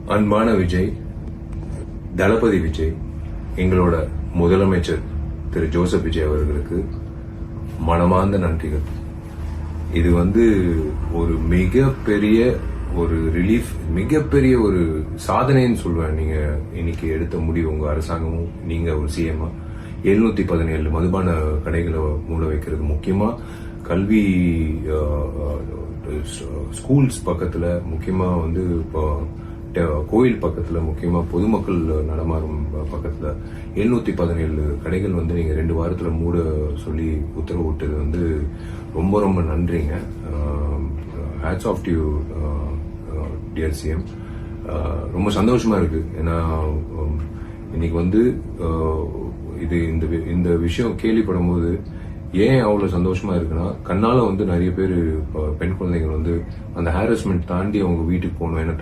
அன்பான விஜய், தளபதி விஜய், எங்களோட முதலமைச்சர் திரு ஜோசப் விஜய் அவர்களுக்கு மனமார்ந்த நன்றிகள். இது ஒரு மிகப்பெரிய ஒரு ரிலீஃப், மிகப்பெரிய ஒரு சாதனைன்னு சொல்லுவேன். நீங்க இன்னைக்கு எடுத்த முடிவு, உங்க அரசாங்கமும் நீங்க ஒரு சிஎம் 717 மதுபான கடைகளை மூட வைக்கிறது, முக்கியமா கல்வி ஸ்கூல்ஸ் பக்கத்துல, முக்கியமா கோயில் பக்கத்துல, முக்கியமா பொதுமக்கள் நடமாறும் பக்கத்துல 717 கடைகள் நீங்க 2 வாரத்துல மூட சொல்லி உத்தரவு விட்டது ரொம்ப ரொம்ப நன்றிங்க. Hats off to you dear CM. ரொம்ப சந்தோஷமா இருக்கு. ஏன்னா இன்னைக்கு இது இந்த விஷயம் கேள்விப்படும் போது ஏன் அவ்வளவு சந்தோஷமா இருக்குன்னா, கண்ணால நிறைய பேர் பெண் குழந்தைகள் அந்த ஹாரஸ்மெண்ட் தாண்டி அவங்க வீட்டுக்கு போகணும். ஏன்னா